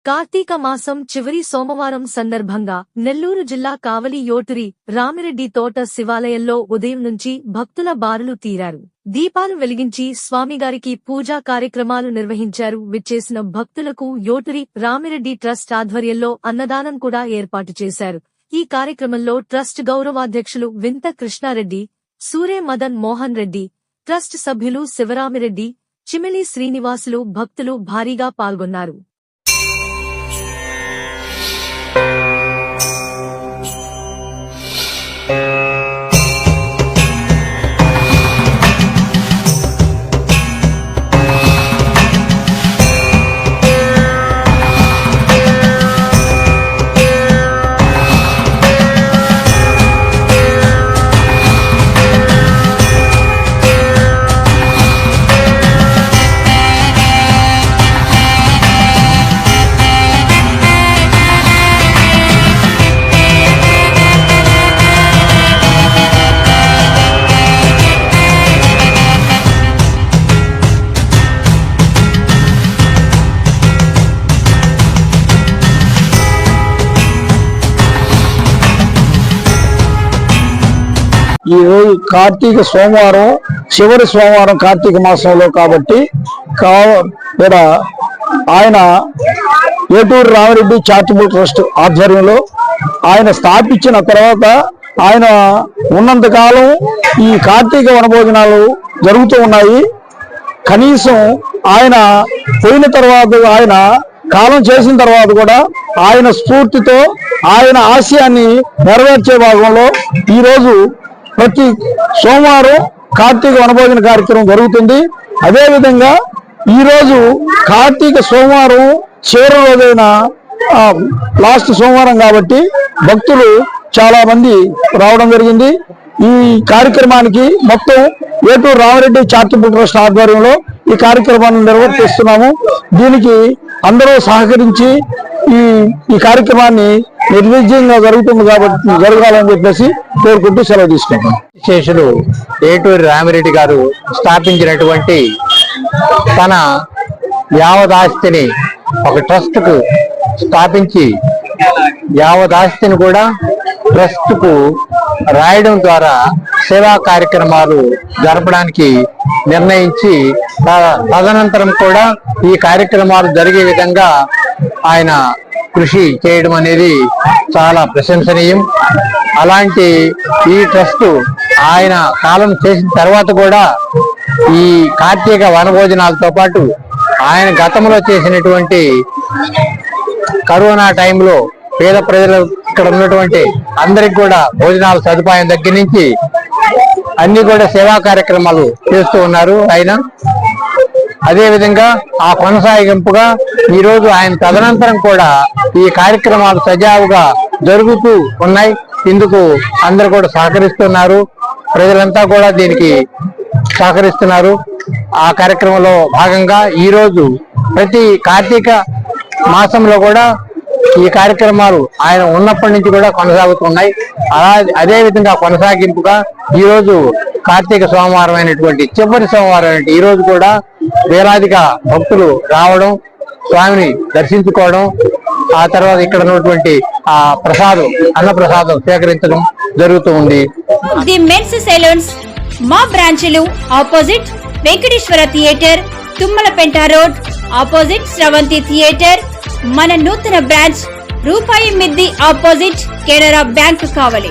కార్తీక మాసం చివరి సోమవారం సందర్భంగా నెల్లూరు జిల్లా కావలి యోటురి రామిరెడ్డి తోట శివాలయంలో ఉదయం నుంచి భక్తుల బారులు తీరారు. దీపాలు వెలిగించి స్వామిగారికి పూజా కార్యక్రమాలు నిర్వహించారు. విచ్చేసిన భక్తులకు యోటురి రామిరెడ్డి ట్రస్ట్ ఆధ్వర్యంలో అన్నదానం కూడా ఏర్పాటు చేశారు. ఈ కార్యక్రమంలో ట్రస్ట్ గౌరవాధ్యక్షులు వింత కృష్ణారెడ్డి, సూరే మదన్ మోహన్ రెడ్డి, ట్రస్ట్ సభ్యులు శివరామిరెడ్డి, చిమిలి శ్రీనివాసులు భక్తులు భారీగా పాల్గొన్నారు. ఈ రోజు కార్తీక సోమవారం, చివరి సోమవారం కార్తీక మాసంలో కాబట్టి ఇక్కడ ఆయన ఏటూరు రామిరెడ్డి చారిటబుల్ ట్రస్ట్ ఆధ్వర్యంలో ఆయన స్థాపించిన తర్వాత ఆయన ఉన్నంతకాలం ఈ కార్తీక వనభోజనాలు జరుగుతూ ఉన్నాయి. కనీసం ఆయన పోయిన తర్వాత, ఆయన కాలం చేసిన తర్వాత కూడా ఆయన స్ఫూర్తితో ఆయన ఆశయాన్ని నెరవేర్చే భాగంలో ఈరోజు ప్రతి సోమవారం కార్తీక వనభోజన కార్యక్రమం జరుగుతుంది. అదేవిధంగా ఈరోజు కార్తీక సోమవారం చివరి రోజైన లాస్ట్ సోమవారం కాబట్టి భక్తులు చాలా మంది రావడం జరిగింది. ఈ కార్యక్రమానికి మొత్తం ఏటూరు రామిరెడ్డి చారిటబుల్ ట్రస్ట్ ఆధ్వర్యంలో ఈ కార్యక్రమాన్ని నిర్వర్తిస్తున్నాము. దీనికి అందరూ సహకరించి ఈ కార్యక్రమాన్ని నిర్విజయంగా జరుగుతుంది కాబట్టి జరగాలని చెప్పేసి కోరుకుంటూ సెలవు తీసుకుంటాం. విశేషులు ఏటూరి రామిరెడ్డి గారు స్థాపించినటువంటి తన యావదాస్తిని ఒక ట్రస్ట్ కు స్థాపించి యావదాస్తిని కూడా ట్రస్ట్ కు రాయడం ద్వారా సేవా కార్యక్రమాలు జరపడానికి నిర్ణయించి తదనంతరం కూడా ఈ కార్యక్రమాలు జరిగే విధంగా ఆయన కృషి చేయడం అనేది చాలా ప్రశంసనీయం. అలాంటి ఈ ట్రస్ట్ ఆయన కాలం చేసిన తర్వాత కూడా ఈ కార్తీక వనభోజనాలతో పాటు ఆయన గతంలో చేసినటువంటి కరోనా టైంలో పేద ప్రజలు ఇక్కడ ఉన్నటువంటి అందరికి కూడా భోజనాల సదుపాయం దగ్గర నుంచి అన్ని కూడా సేవా కార్యక్రమాలు చేస్తూ ఉన్నారు ఆయన. అదేవిధంగా ఆ కొనసాగింపుగా ఈరోజు ఆయన తదనంతరం కూడా ఈ కార్యక్రమాలు సజావుగా జరుగుతూ ఉన్నాయి. ఇందుకు అందరూ కూడా సహకరిస్తున్నారు, ప్రజలంతా కూడా దీనికి సహకరిస్తున్నారు. ఆ కార్యక్రమంలో భాగంగా ఈరోజు ప్రతి కార్తీక మాసంలో కూడా ఈ కార్యక్రమాలు ఆయన ఉన్నప్పటి నుంచి కూడా కొనసాగుతున్నాయి. అదే విధంగా కొనసాగింపుగా ఈరోజు కార్తీక సోమవారం అయినటువంటి చివరి సోమవారం అయినటువంటి ఈ రోజు కూడా వేలాదిగా భక్తులు రావడం, స్వామిని దర్శించుకోవడం, ఆ తర్వాత ఇక్కడ ఉన్నటువంటి ఆ అన్న ప్రసాదం సేకరించడం జరుగుతూ ఉంది. ది మెన్స్ సెలూన్స్ మా బ్రాంచ్లు opposite Venkateswara theatre, Tummalapenta road, opposite Sravanthi theatre. మన నూతన బ్రాంచ్ రూపాయి మిద్ది ఆపోజిట్ కెనరా బ్యాంక్ కావలి.